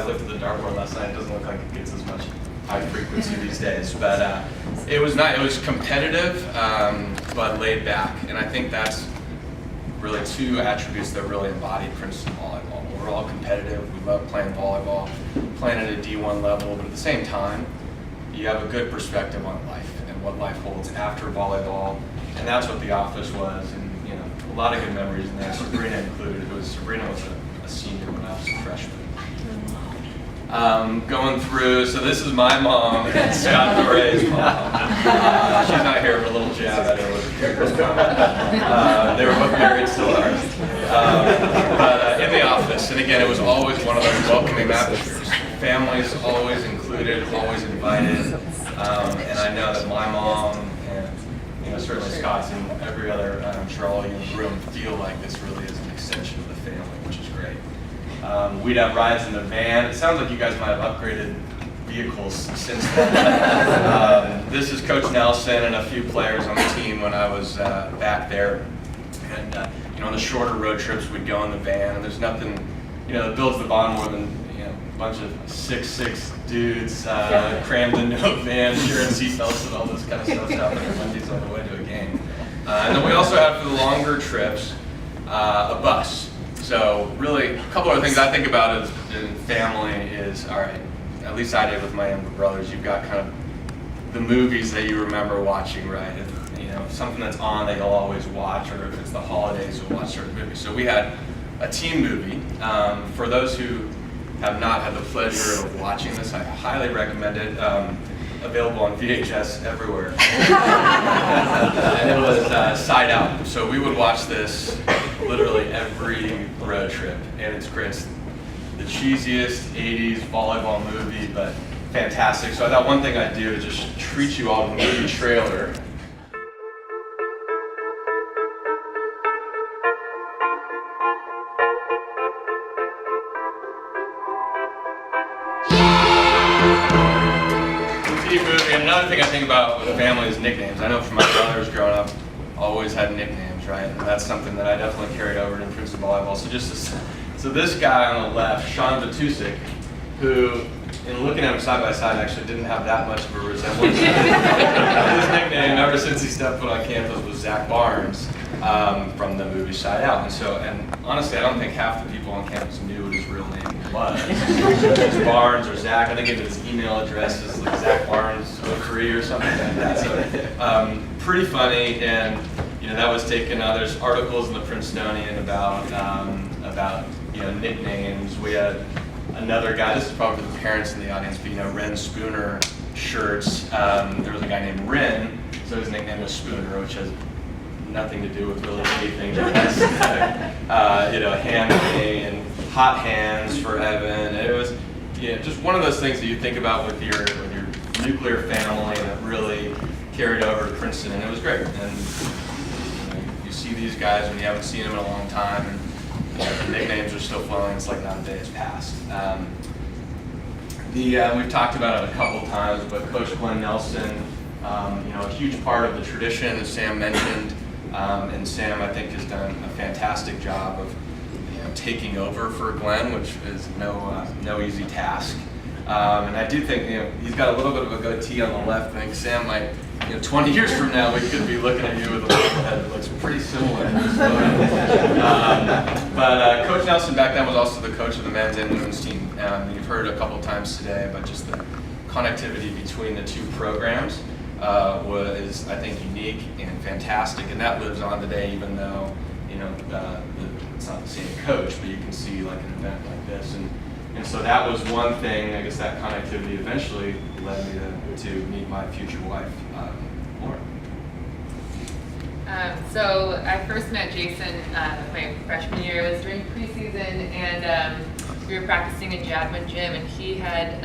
looked at the dartboard last night. It doesn't look like it gets as much high frequency these days. But it was not. It was competitive, but laid back, and I think that's really two attributes that really embody Princeton volleyball. We're all competitive. We love playing volleyball, playing at a D1 level, but at the same time, you have a good perspective on life and what life holds after volleyball, and that's what the office was. And a lot of good memories in there. Sabrina included. Sabrina was a senior when I was a freshman. Going through, so this is my mom and Scott Dore's mom. She's not here, but a little jab at her with a character's comment. They were both married, still are. But in the office, and again, it was always one of those welcoming atmospheres. Families always included, always invited. And I know that my mom and certainly Scott's and every other, I'm sure all of you in the room feel like this really is an extension of the family, which is great. We'd have rides in the van. It sounds like you guys might have upgraded vehicles since then. This is Coach Nelson and a few players on the team when I was back there. And on the shorter road trips, we'd go in the van, and there's nothing, that builds the bond more than a bunch of 6'6" dudes crammed into a van, sharing seatbelts and all this kind of stuff happening Mondays on the way to a game. And then we also have for the longer trips a bus. So really, a couple other things I think about in family is, all right, at least I did with my younger brothers, you've got kind of the movies that you remember watching, right? If, something that's on that you'll always watch, or if it's the holidays, you'll watch certain movies. So we had a team movie. For those who have not had the pleasure of watching this, I highly recommend it. Available on VHS everywhere. And it was Side Out. So we would watch this literally every road trip, and it's great. It's the cheesiest 80s volleyball movie, but fantastic. So I thought one thing I'd do is just treat you all to the movie trailer. Movie. And another thing I think about with family is nicknames. I know from my brothers growing up, always had nicknames, right? And that's something that I definitely carried over in Princeton volleyball. So this guy on the left, Sean Batusik, who, in looking at him side by side, actually didn't have that much of a resemblance. His nickname, ever since he stepped foot on campus, was Zach Barnes from the movie Side Out. And honestly, I don't think half the people on campus knew what his real name was. It was Barnes or Zach. I think even his email address is like Zach Barnes 03 or something like that. So pretty funny, and that was taken. There's articles in the Princetonian about nicknames. We had another guy. This is probably the parents in the audience, but Ren Spooner shirts. There was a guy named Ren, so his nickname was Spooner, which has nothing to do with really anything. Hand and hot hands for Evan. It was just one of those things that you think about with your nuclear family that really carried over to Princeton, and it was great. And you see these guys when you haven't seen them in a long time, and the nicknames are still flowing. It's like not a day has passed. We've talked about it a couple times, but Coach Glenn Nelson, a huge part of the tradition, as Sam mentioned, and Sam, I think, has done a fantastic job of taking over for Glenn, which is no easy task. And I do think he's got a little bit of a goatee on the left. I think Sam might, 20 years from now, we could be looking at you with a little head that looks pretty similar. But Coach Nelson back then was also the coach of the men's and women's team. You've heard a couple times today about just the connectivity between the two programs was, I think, unique and fantastic, and that lives on today, even though it's not the same coach, but you can see like an event like this, and so that was one thing. I guess that connectivity eventually led me to meet my future wife, Lauren. So I first met Jason my freshman year. It was during preseason, and we were practicing in Jadwin Gym, and he had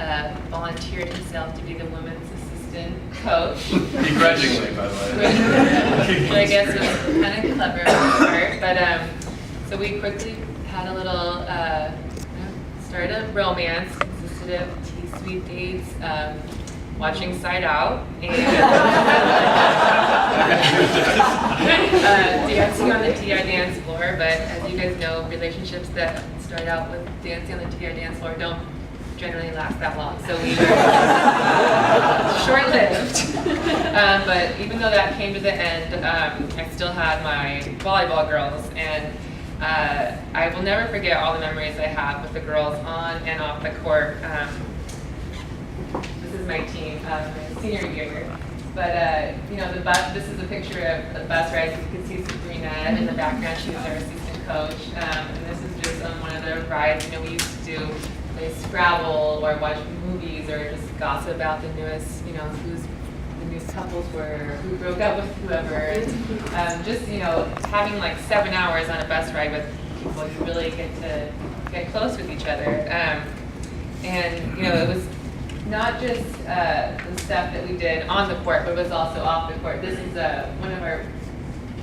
volunteered himself to be the women's assistant coach. Begrudgingly, by the way. Which I guess was kind of clever on his part. But so we quickly had a little, started a romance, consisted of sweet dates, watching Side Out, and dancing on the TI dance floor. But as you guys know, relationships that start out with dancing on the TI dance floor don't generally last that long, so we were short-lived. But even though that came to the end, I still had my volleyball girls, and I will never forget all the memories I have with the girls on and off the court. This is my team, my senior year. But you know, the bus. This is a picture of the bus ride. You can see Sabrina in the background. She's our assistant coach. And this is just on one of the rides. You know, we used to do play Scrabble or watch movies or just gossip about the newest, you know, who's the new couples were, who broke up with whoever. And just, you know, having like 7 hours on a bus ride with people, you really get close with each other. And you know, it was not just the stuff that we did on the court, but it was also off the court. This is one of our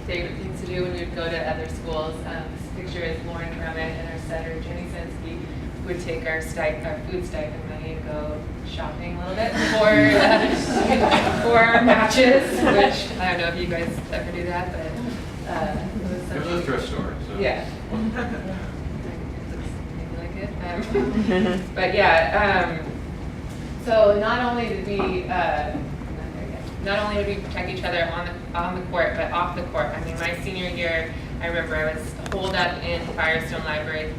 favorite things to do when we would go to other schools. This picture is Lauren Drummond and our setter, Jenny Sensky, would take our food stipend money and go shopping a little bit for matches, which I don't know if you guys ever do that, but It was a thrift store. So. Yeah. Maybe like it. But yeah, so not only did we protect each other on the court, but off the court. I mean, my senior year, I remember I was holed up in Firestone Library,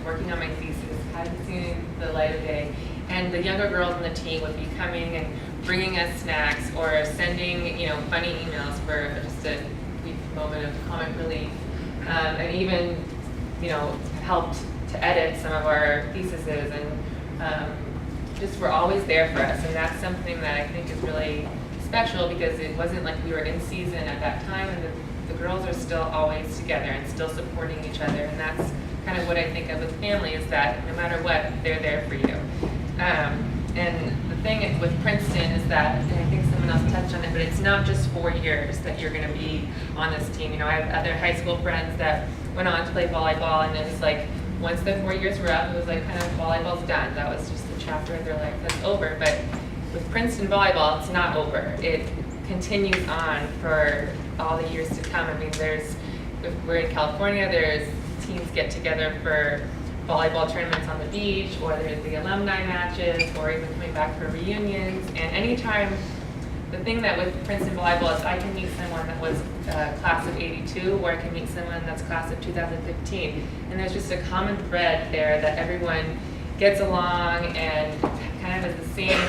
working on my thesis, hadn't seen the light of day, and the younger girls on the team would be coming and bringing us snacks or sending, you know, funny emails for just a brief moment of comic relief, and even, you know, helped to edit some of our theses and just were always there for us. And that's something that I think is really special because it wasn't like we were in season at that time, and the girls are still always together and still supporting each other. And that's kind of what I think of with family, is that no matter what, they're there for you. And the thing with Princeton is that, and I think someone else touched on it, but it's not just 4 years that you're going to be on this team. You know, I have other high school friends that went on to play volleyball, and it was like, once the 4 years were up, it was like kind of volleyball's done. That was just the chapter of their life that's over. But with Princeton volleyball, it's not over. It continues on for all the years to come. I mean, if we're in California, there's teams get together for volleyball tournaments on the beach, or there's the alumni matches, or even coming back for reunions. And anytime, the thing that with Princeton volleyball is I can meet someone that was class of 82, or I can meet someone that's class of 2015. And there's just a common thread there that everyone gets along and kind of has the same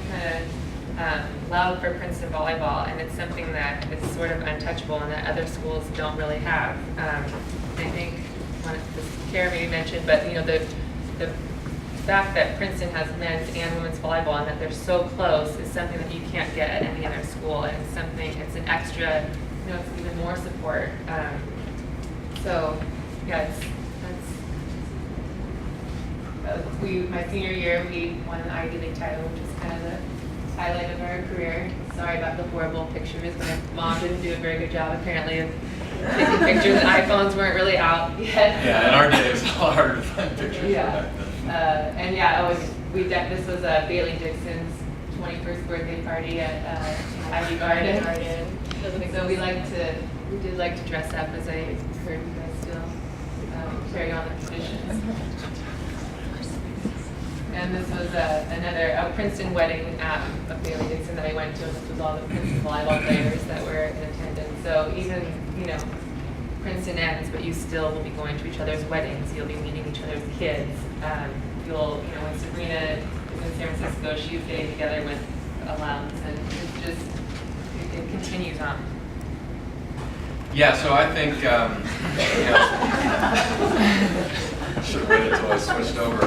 kind of love for Princeton volleyball, and it's something that is sort of untouchable and that other schools don't really have. I think Kara maybe mentioned, but you know, the fact that Princeton has men's and women's volleyball and that they're so close is something that you can't get at any other school, and it's an extra, you know, it's even more support. So yeah, my senior year, we won an Ivy League title, which was kind of the highlight of our career. Sorry about the horrible pictures. My mom didn't do a very good job, apparently, of taking pictures, and iPhones weren't really out yet. Yeah, in our day, it was a lot harder to find pictures. Yeah. And yeah, this was Bailey Dixon's 21st birthday party at Ivy Garden. So we did like to dress up, as I heard you guys still carry on the traditions. And this was another Princeton wedding of Bailey Dixon that I went to, and this was all the Princeton volleyball players that were in attendance. So even, you know, Princeton ends, but you still will be going to each other's weddings. You'll be meeting each other's kids. When Sabrina is in San Francisco, she's getting together with alums, and it's just, it continues on. Yeah, so I think, should have waited until I switched over.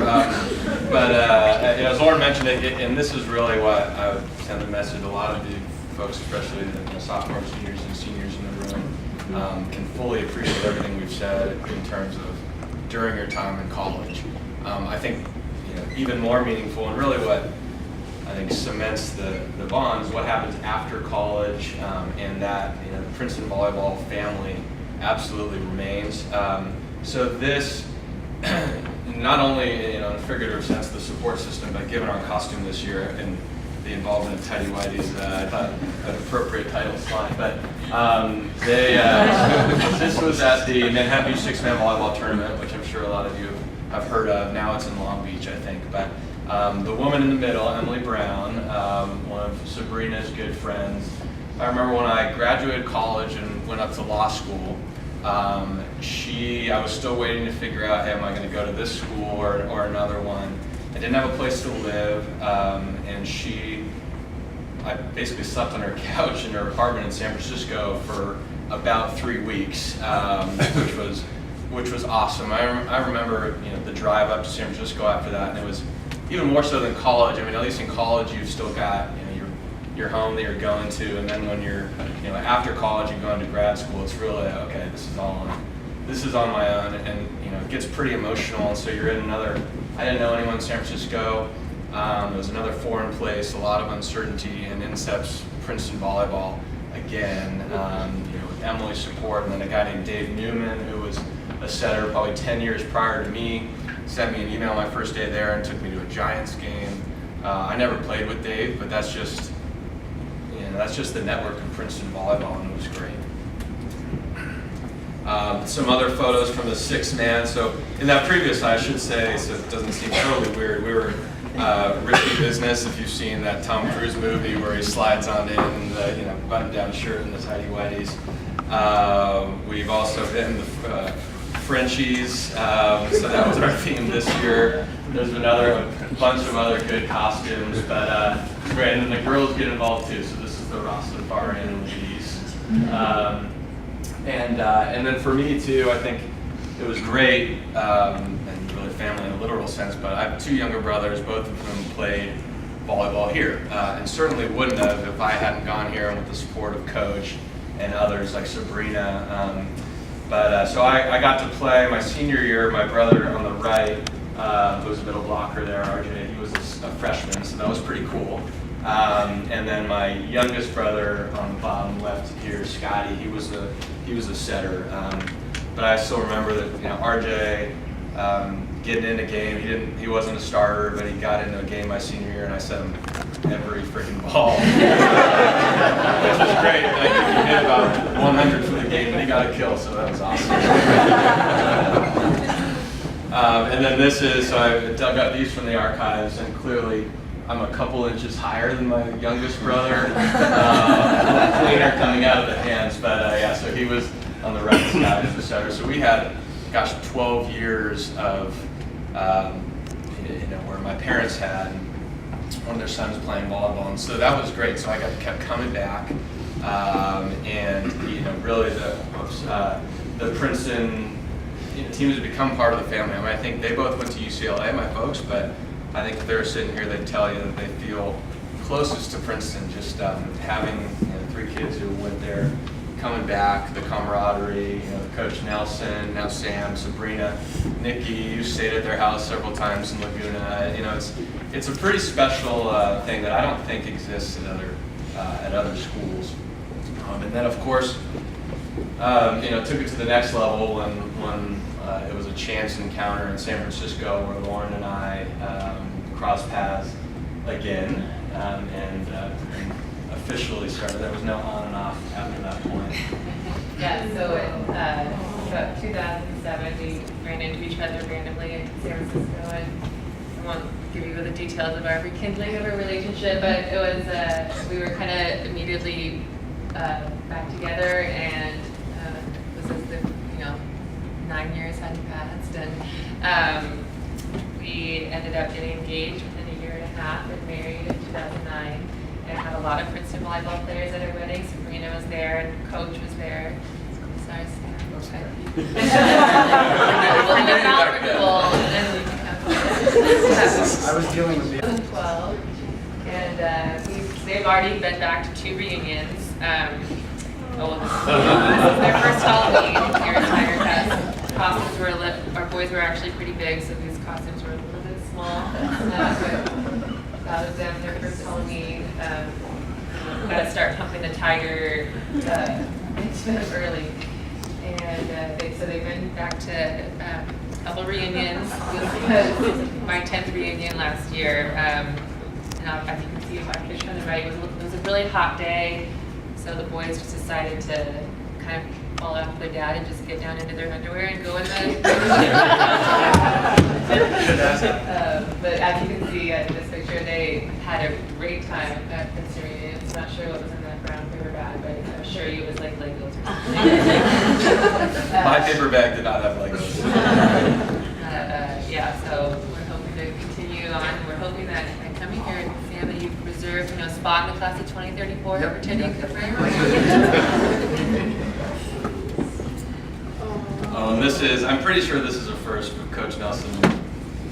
But as Lauren mentioned, and this is really what I would send the message. A lot of you folks, especially the sophomores, juniors, and seniors in the room, can fully appreciate everything we've said in terms of during your time in college. I think even more meaningful, and really what I think cements the bonds, what happens after college, and that the Princeton volleyball family absolutely remains. So this, not only in a figurative sense, the support system, but given our costume this year and the involvement of Tidy Whitey's, I thought an appropriate title slide. But this was at the Manhattan Beach 6-man volleyball tournament, which I'm sure a lot of you have heard of. Now it's in Long Beach, I think. But the woman in the middle, Emily Brown, one of Sabrina's good friends. I remember when I graduated college and went up to law school, I was still waiting to figure out, hey, am I going to go to this school or another one? I didn't have a place to live, and I basically slept on her couch in her apartment in San Francisco for about 3 weeks, which was awesome. I remember the drive up to San Francisco after that, and it was even more so than college. I mean, at least in college you've still got your home that you're going to, and then when you're after college and going to grad school, it's really okay. This is on my own, and it gets pretty emotional. And so you're in another. I didn't know anyone in San Francisco. It was another foreign place, a lot of uncertainty, and INSEP's Princeton volleyball again. With Emily's support, and then a guy named Dave Newman, who was a setter probably 10 years prior to me, sent me an email my first day there and took me to a Giants game. I never played with Dave, but that's just the network of Princeton volleyball, and it was great. Some other photos from the sixth man. So in that previous, I should say, so it doesn't seem totally weird, we were Risky Business, if you've seen that Tom Cruise movie where he slides on in the button-down shirt and the tidy whities. We've also been the Frenchies, so that was our theme this year. There's been a bunch of other good costumes, but great, and then the girls get involved too. So this is the Rastafarian ladies. And then for me too, I think it was great, and really family in a literal sense, but I have 2 younger brothers, both of whom played volleyball here, and certainly wouldn't have if I hadn't gone here and with the support of Coach and others like Sabrina. So I got to play my senior year. My brother on the right, who was a middle blocker there, RJ, he was a freshman, so that was pretty cool. And then my youngest brother on the bottom left here, Scotty, he was a setter. But I still remember that RJ getting in a game. He wasn't a starter, but he got into a game my senior year, and I set him every freaking ball, which was great. I think he hit about 100 for the game, and he got a kill, so that was awesome. And then so I dug up these from the archives, and clearly I'm a couple inches higher than my youngest brother. A little cleaner coming out of the hands, but yeah, so he was on the right side as the setter. So we had, 12 years of, where my parents had one of their sons playing volleyball, and so that was great. So I kept coming back, and really the Princeton team has become part of the family. I mean, I think they both went to UCLA, my folks, but I think if they were sitting here, they'd tell you that they feel closest to Princeton, just having 3 kids who went there, coming back, the camaraderie, Coach Nelson, now Sam, Sabrina, Nikki, you stayed at their house several times in Laguna. It's a pretty special thing that I don't think exists at other schools. And then of course, took it to the next level when it was a chance encounter in San Francisco where Lauren and I crossed paths again and officially started. There was no on and off after that point. Yeah, so in about 2007, we ran into each other randomly in San Francisco, and I won't give you the details of our rekindling of our relationship, but it was, we were kind of immediately back together, and it was as if, 9 years hadn't passed, and we ended up getting engaged within a year and a half and married in 2009. And had a lot of Princeton volleyball players at our wedding. Sabrina was there, and Coach was there. Sorry, Sam. Okay. I was dealing with the 2012, and they've already been back to 2 reunions. This is their first Halloween. Their entire costumes were our boys were actually pretty big, so these costumes were a little bit small. But proud of them, their first Halloween. Got to start pumping the tiger early. And so they've been back to a couple reunions. This was my 10th reunion last year. And as you can see in my picture on the right, it was a really hot day. So the boys just decided to kind of follow after their dad and just get down into their underwear and go in the. But as you can see in this picture, they had a great time at Princeton reunion. I'm not sure what was in that brown paper bag, but I'm sure it was like Legos or something. My paper bag did not have Legos. Yeah, so we're hoping to continue on. We're hoping that coming here, Sam, that you've reserved, a spot in the class of 2034 for attending the prayer. Oh, and this is, I'm pretty sure this is a first with Coach Nelson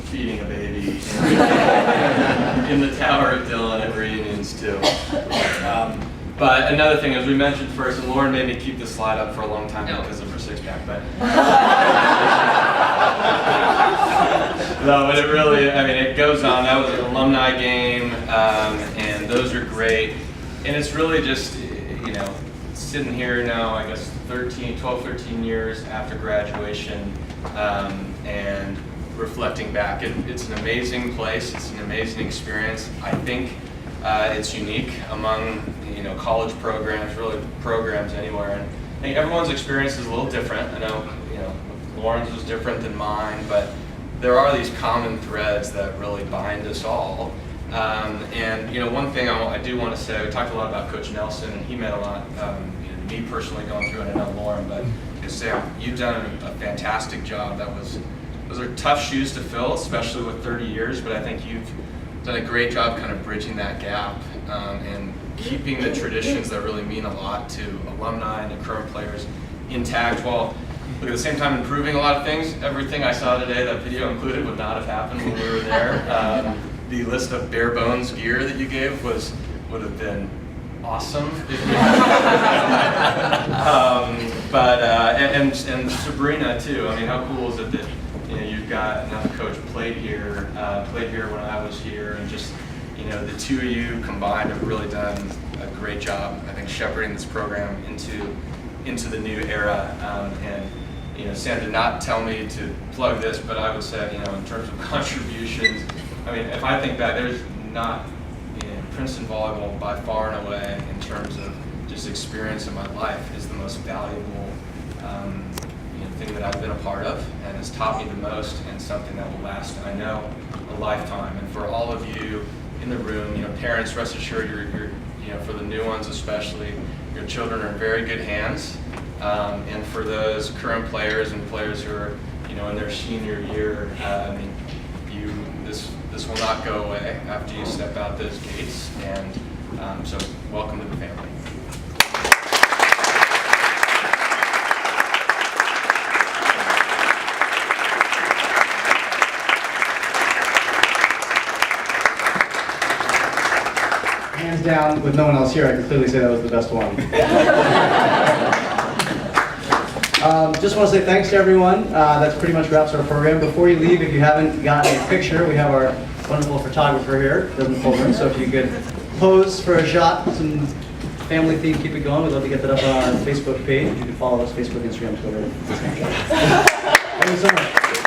feeding a baby in the Tower of Dillon at reunions too. But another thing, as we mentioned first, and Lauren made me keep this slide up for a long time because of her six-pack, but no, but it really, I mean, it goes on. That was an alumni game, and those are great. And it's really just, sitting here now, I guess 12, 13 years after graduation, and reflecting back. It's an amazing place. It's an amazing experience. I think it's unique among college programs, really programs anywhere. And I think everyone's experience is a little different. I know Lauren's was different than mine, but there are these common threads that really bind us all. And one thing I do want to say, we talked a lot about Coach Nelson, and he meant a lot. Me personally going through it, and I know Lauren, but Sam, you've done a fantastic job. Those are tough shoes to fill, especially with 30 years, but I think you've done a great job kind of bridging that gap and keeping the traditions that really mean a lot to alumni and the current players intact, while at the same time improving a lot of things. Everything I saw today, that video included, would not have happened when we were there. The list of bare bones gear that you gave would have been awesome. And Sabrina too. I mean, how cool is it that you've got another coach played here when I was here, and just the two of you combined have really done a great job, I think, shepherding this program into the new era. And Sam did not tell me to plug this, but I would say, in terms of contributions, I mean, if I think back, there's not Princeton volleyball by far and away, in terms of just experience in my life, is the most valuable thing that I've been a part of, and has taught me the most, and something that will last, I know, a lifetime. And for all of you in the room, parents, rest assured, you're for the new ones especially, your children are in very good hands. And for those current players and players who are, in their senior year, this will not go away after you step out those gates. And so, welcome to the family. Hands down, with no one else here, I can clearly say that was the best one. Just want to say thanks to everyone. That pretty much wraps our program. Before you leave, if you haven't gotten a picture, we have our wonderful photographer here, doesn't pull in, so if you could pose for a shot, some family theme, keep it going. We'd love to get that up on our Facebook page. You can follow us, Facebook, Instagram, Twitter. Thank you so much.